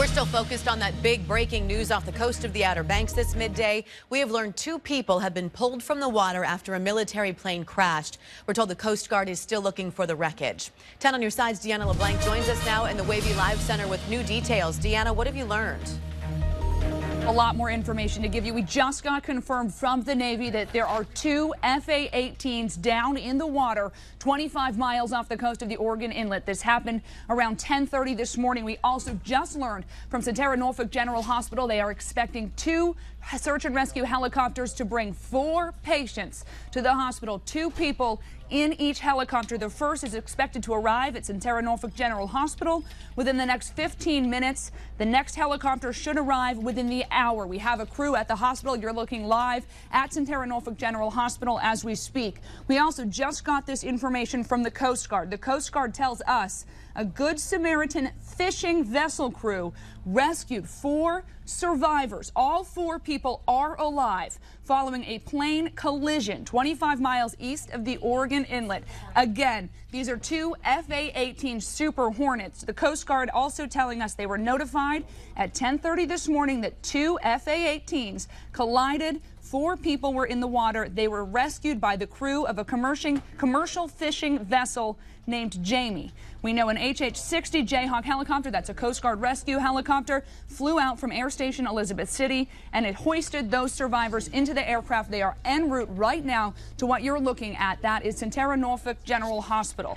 We're still focused on that big breaking news off the coast of the Outer Banks this midday. We have learned 2 people have been pulled from the water after a military plane crashed. We're told the Coast Guard is still looking for the wreckage. 10 on your side's Deanna LeBlanc joins us now in the WAVY Live Center with new details. Deanna, what have you learned? A lot more information to give you. We just got confirmed from the Navy that there are 2 FA-18s down in the water 25 miles off the coast of the Oregon Inlet. This happened around 10:30 this morning. We also just learned from Sentara Norfolk General Hospital they are expecting 2 search and rescue helicopters to bring 4 patients to the hospital. 2 people in each helicopter. The first is expected to arrive at Sentara Norfolk General Hospital within the next 15 minutes. The next helicopter should arrive within the hour. We have a crew at the hospital. You're looking live at Sentara Norfolk General Hospital as we speak. We also just got this information from the Coast Guard. The Coast Guard tells us a Good Samaritan fishing vessel crew rescued 4 survivors. All 4 people are alive following a plane collision 25 miles east of the Oregon Inlet. Again, these are 2 FA-18 Super Hornets. The Coast Guard also telling us they were notified at 10:30 this morning that 2 FA-18s collided. 4 people were in the water. They were rescued by the crew of a commercial fishing vessel named Jamie. We know an HH-60 Jayhawk helicopter, that's a Coast Guard rescue helicopter, flew out from Air Station Elizabeth City, and it hoisted those survivors into the aircraft. They are en route right now to what you're looking at. That is Sentara Norfolk General Hospital.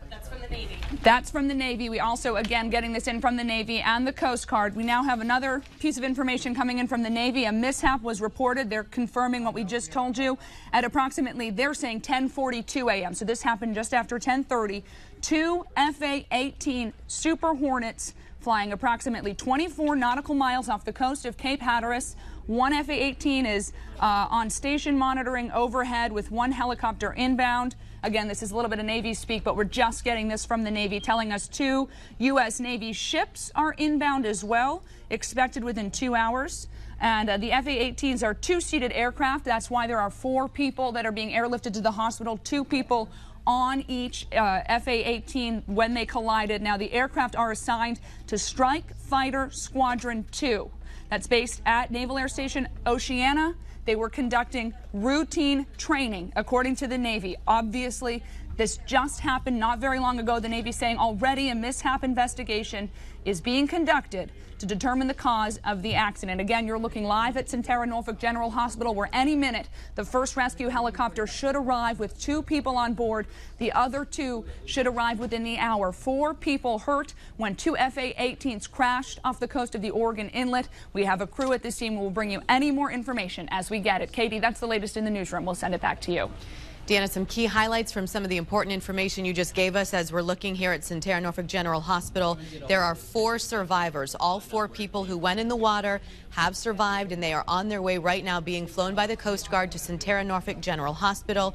That's from the Navy. That's from the Navy. We also, again, getting this in from the Navy and the Coast Guard. We now have another piece of information coming in from the Navy. A mishap was reported. They're confirming what we just told you at approximately, they're saying 10:42 a.m. So this happened just after 10:30. 2 FA-18 Super Hornets flying approximately 24 nautical miles off the coast of Cape Hatteras. 1 FA-18 is on station monitoring overhead with 1 helicopter inbound. Again, this is a little bit of Navy speak, but we're just getting this from the Navy telling us 2 U.S. Navy ships are inbound as well, expected within 2 hours. And the FA-18s are 2-seated aircraft. That's why there are 4 people that are being airlifted to the hospital, 2 people on each FA-18 when they collided. Now, the aircraft are assigned to Strike Fighter Squadron 2. That's based at Naval Air Station Oceana. They were conducting routine training, according to the Navy. Obviously, this just happened not very long ago. The Navy saying already a mishap investigation is being conducted to determine the cause of the accident. Again, you're looking live at Sentara Norfolk General Hospital, where any minute the first rescue helicopter should arrive with 2 people on board. The other 2 should arrive within the hour. 4 people hurt when 2 FA-18s crashed off the coast of the Oregon Inlet. We have a crew at the scene. We'll bring you any more information as we get it. Katie, that's the latest in the newsroom. We'll send it back to you. Deanna, some key highlights from some of the important information you just gave us as we're looking here at Sentara Norfolk General Hospital. There are 4 survivors. All 4 people who went in the water have survived, and they are on their way right now being flown by the Coast Guard to Sentara Norfolk General Hospital.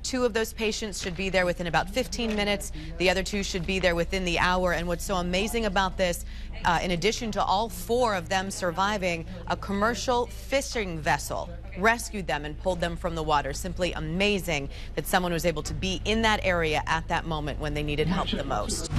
2 of those patients should be there within about 15 minutes. The other 2 should be there within the hour. And what's so amazing about this, in addition to all 4 of them surviving, a commercial fishing vessel rescued them and pulled them from the water. Simply amazing that someone was able to be in that area at that moment when they needed help the most.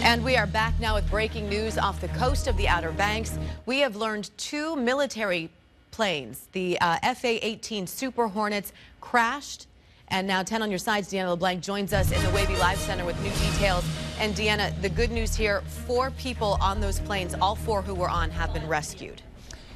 And we are back now with breaking news off the coast of the Outer Banks. We have learned 2 military planes, the FA-18 Super Hornets, crashed. And now 10 on your sides, Deanna LeBlanc joins us in the WAVY Live Center with new details. And Deanna, the good news here, 4 people on those planes, all 4 who were on, have been rescued.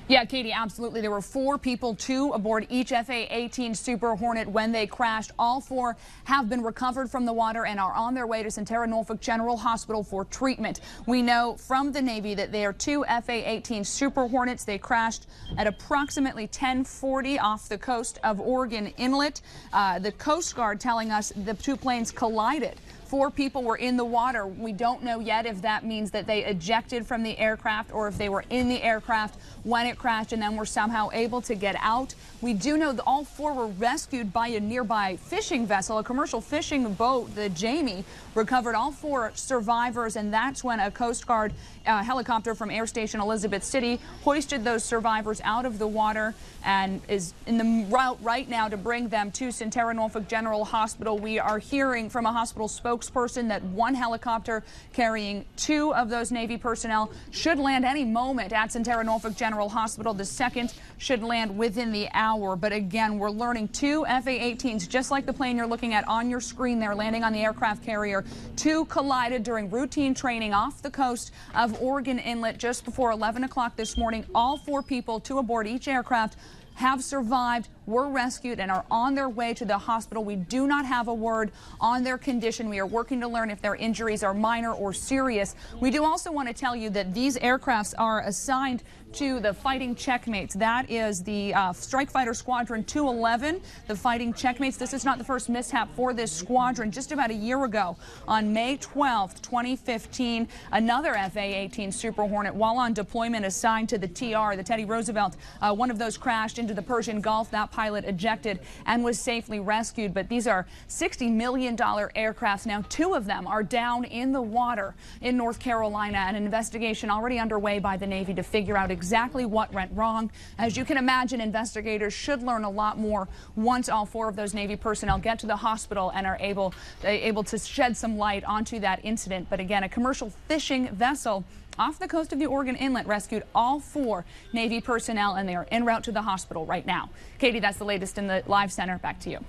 Yeah, Katie, absolutely. There were 4 people, 2 aboard each FA-18 Super Hornet when they crashed. All 4 have been recovered from the water and are on their way to Sentara Norfolk General Hospital for treatment. We know from the Navy that they are 2 FA-18 Super Hornets. They crashed at approximately 10:40 off the coast of Oregon Inlet. The Coast Guard telling us the 2 planes collided. 4 people were in the water. We don't know yet if that means that they ejected from the aircraft or if they were in the aircraft when it crashed and then were somehow able to get out. We do know that all 4 were rescued by a nearby fishing vessel. A commercial fishing boat, the Jamie, recovered all 4 survivors, and that's when a Coast Guard helicopter from Air Station Elizabeth City hoisted those survivors out of the water and is in the route right now to bring them to Sentara Norfolk General Hospital. We are hearing from a hospital spokesperson spokesperson that one helicopter carrying 2 of those Navy personnel should land any moment at Sentara Norfolk General Hospital. The second should land within the hour. But again, we're learning 2 FA-18s, just like the plane you're looking at on your screen there, landing on the aircraft carrier. 2 collided during routine training off the coast of Oregon Inlet just before 11 o'clock this morning. All 4 people, 2 aboard each aircraft, have survived, were rescued, and are on their way to the hospital. We do not have a word on their condition. We are working to learn if their injuries are minor or serious. We do also want to tell you that these aircrafts are assigned to the Fighting Checkmates. That is the Strike Fighter Squadron 211, the Fighting Checkmates. This is not the first mishap for this squadron. Just about a year ago, on May 12th, 2015, another FA-18 Super Hornet, while on deployment assigned to the TR, the Teddy Roosevelt, one of those crashed into the Persian Gulf. That pilot ejected and was safely rescued. But these are $60 million aircrafts. Now 2 of them are down in the water in North Carolina, and an investigation already underway by the Navy to figure out exactly what went wrong. As you can imagine, investigators should learn a lot more once all 4 of those Navy personnel get to the hospital and are able to shed some light onto that incident. But again, a commercial fishing vessel off the coast of the Oregon Inlet rescued all 4 Navy personnel, and they are en route to the hospital right now. Katie, that's the latest in the live center. Back to you.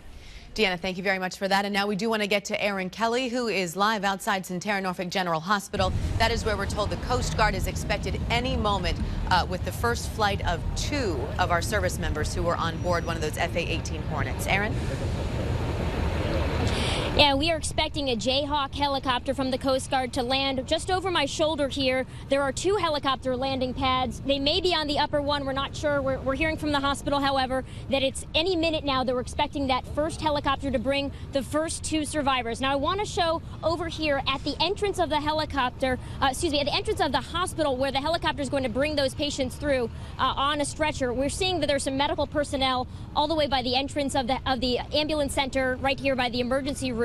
Deanna, thank you very much for that. And now we do want to get to Aaron Kelly, who is live outside Sentara Norfolk General Hospital. That is where we're told the Coast Guard is expected any moment with the first flight of 2 of our service members who were on board one of those FA-18 Hornets. Aaron? Yeah, we are expecting a Jayhawk helicopter from the Coast Guard to land just over my shoulder here. There are 2 helicopter landing pads. They may be on the upper one. We're not sure. We're hearing from the hospital, however, that it's any minute now that we're expecting that first helicopter to bring the first 2 survivors. Now, I want to show over here at the entrance of the helicopter, at the entrance of the hospital where the helicopter is going to bring those patients through on a stretcher. We're seeing that there's some medical personnel all the way by the entrance of the ambulance center right here by the emergency room.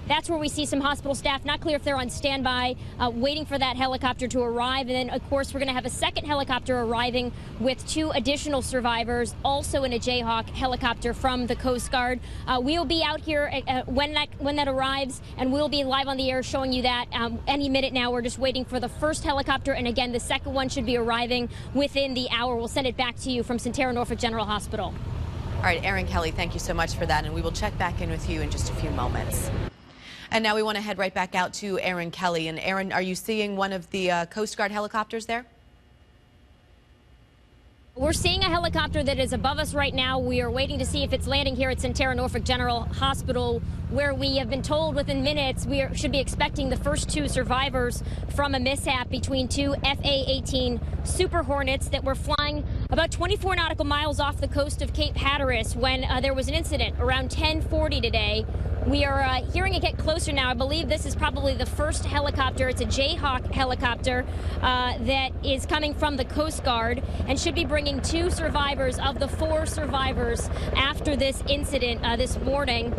That's where we see some hospital staff. Not clear if they're on standby, waiting for that helicopter to arrive. And then, of course, we're going to have a second helicopter arriving with 2 additional survivors, also in a Jayhawk helicopter from the Coast Guard. We'll be out here when that arrives, and we'll be live on the air showing you that any minute now. We're just waiting for the first helicopter, and again, the second one should be arriving within the hour. We'll send it back to you from Sentara Norfolk General Hospital. All right, Aaron Kelly, thank you so much for that, and we will check back in with you in just a few moments. And now we want to head right back out to Aaron Kelly. And Aaron, are you seeing one of the Coast Guard helicopters there? We're seeing a helicopter that is above us right now. We are waiting to see if it's landing here at Sentara Norfolk General Hospital, where we have been told within minutes we should be expecting the first 2 survivors from a mishap between 2 FA-18 Super Hornets that were flying about 24 nautical miles off the coast of Cape Hatteras when there was an incident around 10:40 today. We are hearing it get closer now. I believe this is probably the first helicopter. It's a Jayhawk helicopter that is coming from the Coast Guard and should be bringing 2 survivors of the 4 survivors after this incident this morning.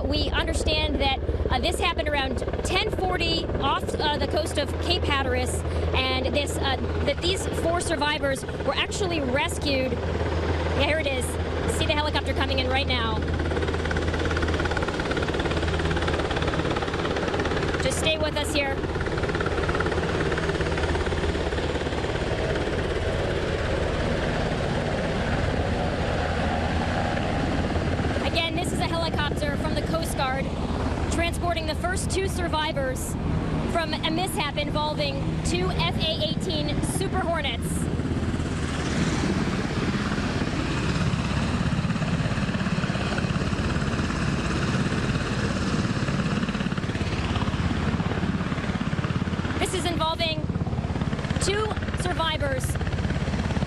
We understand that this happened around 10:40 off the coast of Cape Hatteras, and that these 4 survivors were actually rescued. Yeah, here it is. See the helicopter coming in right now. Just stay with us here. Again, this is a helicopter from the Coast Guard transporting the first 2 survivors from a mishap involving 2 FA-18 Super Hornets. This is involving 2 survivors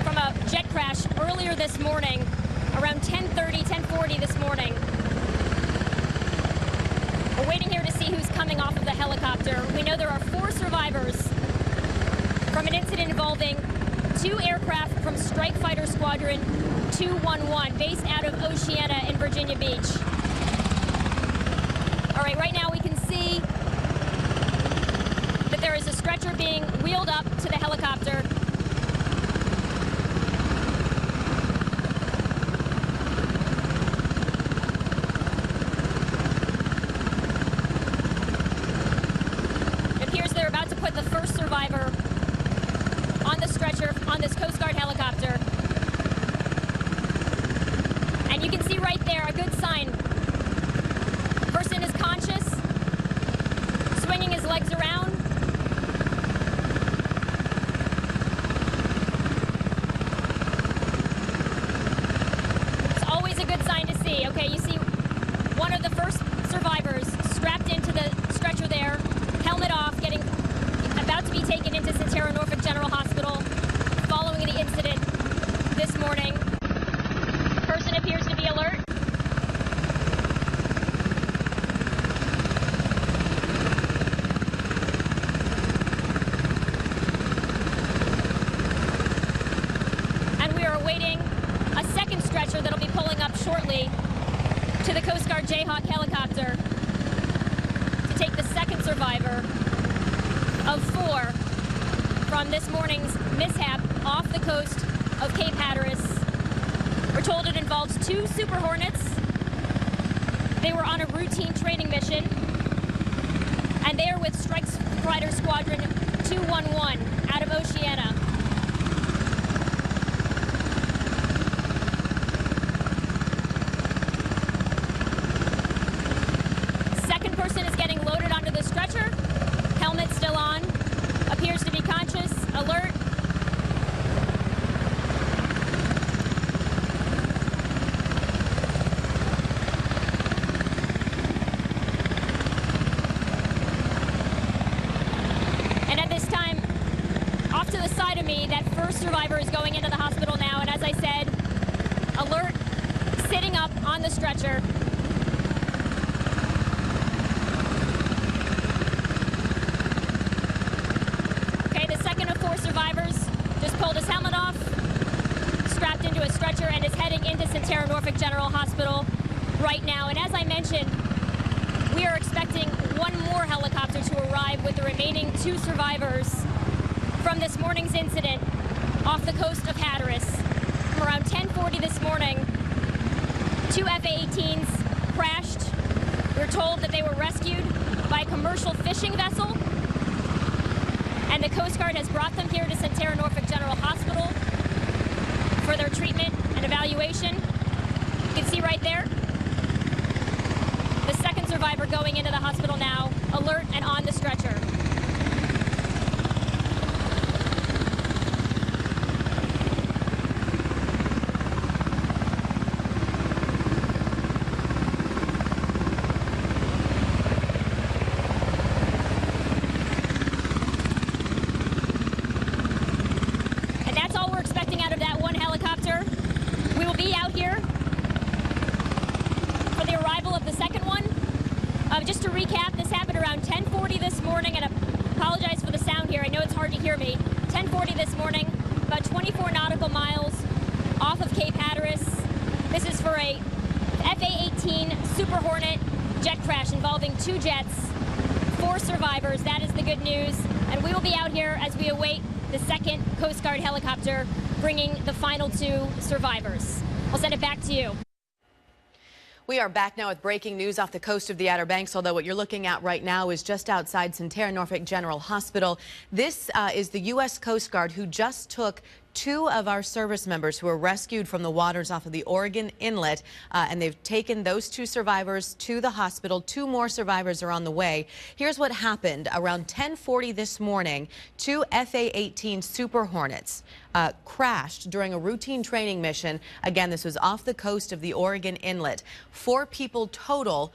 from a jet crash earlier this morning, around 10:40 this morning. We're waiting here to see who's coming off of the helicopter. We know there are 4 survivors from an incident involving 2 aircraft from Strike Fighter Squadron 211, based out of Oceana in Virginia Beach. All right, right now we can see that there is a stretcher being wheeled up to the helicopter. this Coast Guard helicopter. And you can see right there a good sign. Person is conscious, swinging his legs around. It's always a good sign to see. Okay, you see one of the first survivors strapped into the stretcher there, helmet off, about to be taken into Norfolk General Hospital following the incident this morning. Person appears to be alert. And we are awaiting a second stretcher that'll be pulling up shortly to the Coast Guard Jayhawk helicopter to take the second survivor of 4 from this morning's mishap off the coast of Cape Hatteras. We're told it involves 2 Super Hornets. They were on a routine training mission, and they are with Strike Fighter Squadron 211 out of Oceana. Second person is getting loaded onto the stretcher. Helmet still on. Appears to be conscious, alert. And at this time, off to the side of me, that first survivor is going into the hospital now. And as I said, alert, sitting up on the stretcher. Pulled his helmet off, strapped into a stretcher, and is heading into Norfolk General Hospital right now. And as I mentioned, we are expecting one more helicopter to arrive with the remaining 2 survivors from this morning's incident off the coast of Hatteras. From around 10:40 this morning, 2 F-A18s crashed. We're told that they were rescued by a commercial fishing vessel, and the Coast Guard has brought them here to Norfolk General Hospital for their treatment and evaluation. You can see right there the second survivor going into the hospital now, alert and on the stretcher. Just to recap, this happened around 10:40 this morning, and I apologize for the sound here. I know it's hard to hear me. 10:40 this morning, about 24 nautical miles off of Cape Hatteras. This is for a F-A18 Super Hornet jet crash involving 2 jets, 4 survivors. That is the good news. And we will be out here as we await the second Coast Guard helicopter bringing the final 2 survivors. I'll send it back to you. We are back now with breaking news off the coast of the Outer Banks, although what you're looking at right now is just outside Norfolk General Hospital. This is the U.S. Coast Guard, who just took 2 of our service members who were rescued from the waters off of the Oregon Inlet, and they've taken those 2 survivors to the hospital. 2 more survivors are on the way. Here's what happened. Around 10:40 this morning, 2 F-A-18 Super Hornets crashed during a routine training mission. Again, this was off the coast of the Oregon Inlet. 4 people total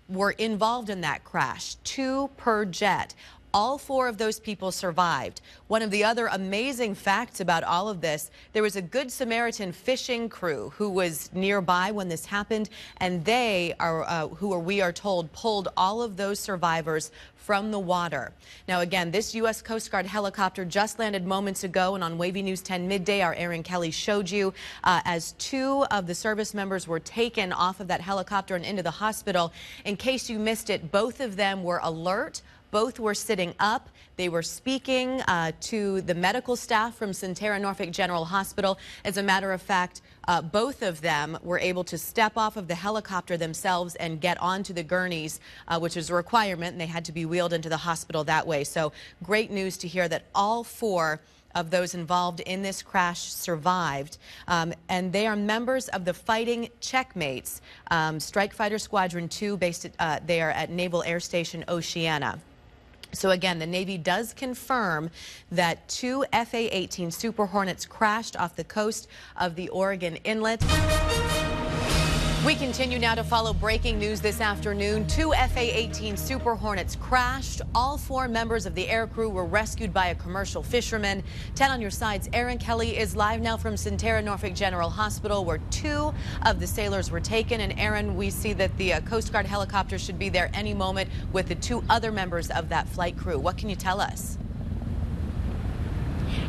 were involved in that crash, 2 per jet. All 4 of those people survived. One of the other amazing facts about all of this, there was a Good Samaritan fishing crew who was nearby when this happened, and they are, we are told, pulled all of those survivors from the water. Now, again, this U.S. Coast Guard helicopter just landed moments ago, and on WAVY News 10 Midday, our Aaron Kelly showed you as 2 of the service members were taken off of that helicopter and into the hospital. In case you missed it, both of them were alert. Both were sitting up. They were speaking to the medical staff from Norfolk General Hospital. As a matter of fact, Both of them were able to step off of the helicopter themselves and get onto the gurneys, which is a requirement, and they had to be wheeled into the hospital that way. So great news to hear that all 4 of those involved in this crash survived, and they are members of the Fighting Checkmates, Strike Fighter Squadron 2, based there at Naval Air Station Oceana. So again, the Navy does confirm that 2 FA-18 Super Hornets crashed off the coast of the Oregon Inlet. We continue now to follow breaking news this afternoon. 2 FA-18 Super Hornets crashed. All 4 members of the aircrew were rescued by a commercial fisherman. 10 on your sides. Aaron Kelly is live now from Centerra Norfolk General Hospital, where 2 of the sailors were taken. And Aaron, we see that the Coast Guard helicopter should be there any moment with the 2 other members of that flight crew. What can you tell us?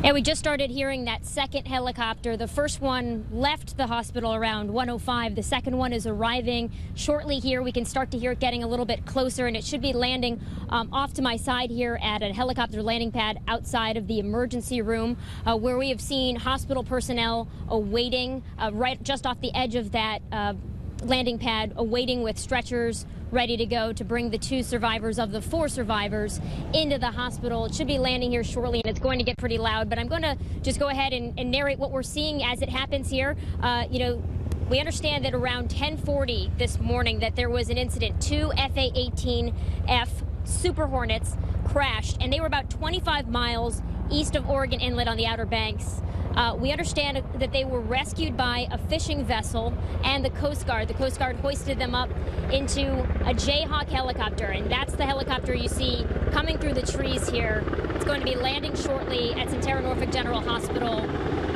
And we just started hearing that second helicopter. The first one left the hospital around 1:05. The second one is arriving shortly here. We can start to hear it getting a little bit closer, and it should be landing off to my side here at a helicopter landing pad outside of the emergency room, where we have seen hospital personnel awaiting right just off the edge of that landing pad, awaiting with stretchers ready to go to bring the 2 survivors of the 4 survivors into the hospital. It should be landing here shortly, and it's going to get pretty loud, but I'm going to just go ahead and narrate what we're seeing as it happens here. You know, we understand that around 10:40 this morning that there was an incident. 2 FA-18F Super Hornets crashed, and they were about 25 miles east of Oregon Inlet on the Outer Banks. We understand that they were rescued by a fishing vessel and the Coast Guard. The Coast Guard hoisted them up into a Jayhawk helicopter, and that's the helicopter you see coming through the trees here. It's going to be landing shortly at Centerra Norfolk General Hospital,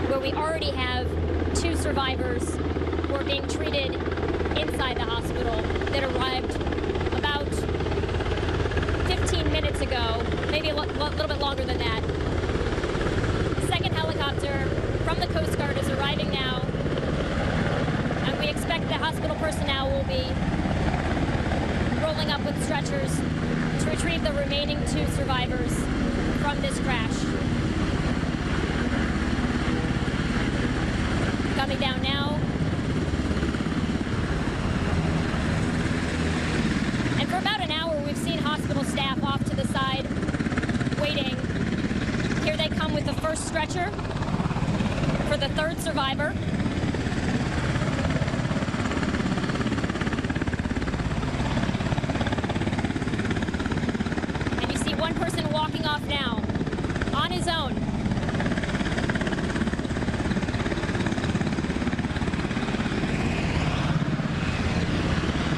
where we already have 2 survivors who are being treated inside the hospital that arrived about 15 minutes ago, maybe a little bit longer than that. Second helicopter from the Coast Guard is arriving now, and we expect the hospital personnel will be rolling up with stretchers to retrieve the remaining 2 survivors from this crash. Coming down now. And for about an hour, we've seen hospital staff off to the side waiting. Here they come with the first stretcher for the 3rd survivor. And you see one person walking off now on his own.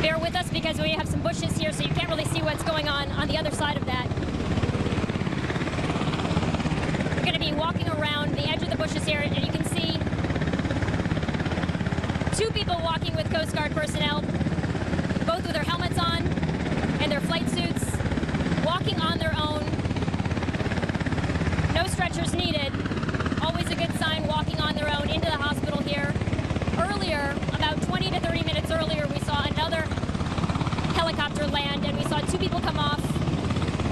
Bear with us because we have some bushes here, so you can't really see what's going on the other side of that. Walking around the edge of the bushes here, and you can see 2 people walking with Coast Guard personnel, both with their helmets on and their flight suits, walking on their own. No stretchers needed. Always a good sign, walking on their own into the hospital here. Earlier, about 20 to 30 minutes earlier, we saw another helicopter land, and we saw 2 people come off.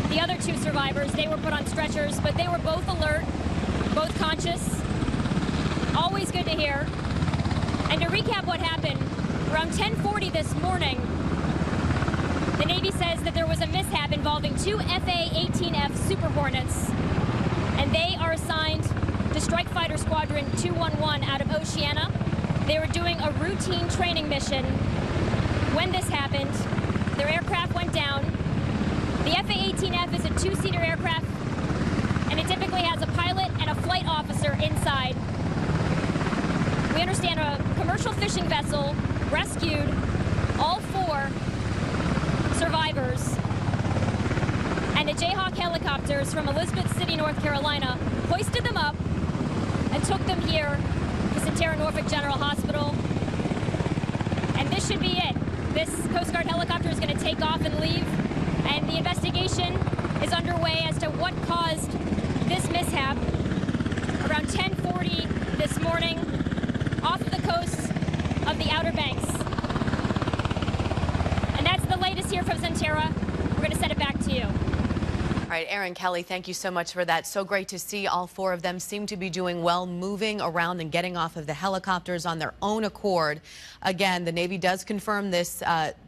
The other 2 survivors, they were put on stretchers, but they were both alert, both conscious. Always good to hear. And to recap what happened, around 10:40 this morning, the Navy says that there was a mishap involving 2 FA-18F Super Hornets, and they are assigned to Strike Fighter Squadron 211 out of Oceana. They were doing a routine training mission when this happened. Their aircraft went down. The FA-18F is a 2-seater aircraft, and it typically has a pilot and a flight officer inside. We understand a commercial fishing vessel rescued all 4 survivors, and the Jayhawk helicopters from Elizabeth City, North Carolina, hoisted them up and took them here to Centerra Norfolk General Hospital. And this should be it. This Coast Guard helicopter is going to take off and leave, and the investigation is underway as to what caused this mishap around 10:40 this morning off the coast of the Outer Banks. And that's the latest here from Centerra. We're going to send it back to you. All right, Aaron Kelly, thank you so much for that. So great to see all four of them seem to be doing well, moving around and getting off of the helicopters on their own accord. Again, the Navy does confirm this,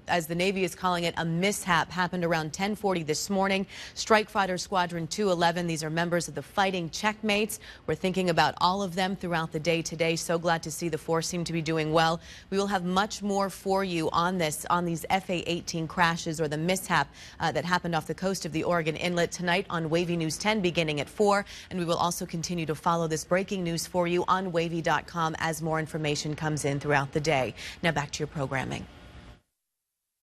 as the Navy is calling it, a mishap happened around 10:40 this morning. Strike Fighter Squadron 211, these are members of the Fighting Checkmates. We're thinking about all of them throughout the day today. So glad to see the four seem to be doing well. We will have much more for you on this, on these FA-18 crashes or the mishap that happened off the coast of the Oregon Inlet tonight on WAVY News 10 beginning at 4. And we will also continue to follow this breaking news for you on WAVY.com as more information comes in throughout the day. Now back to your programming.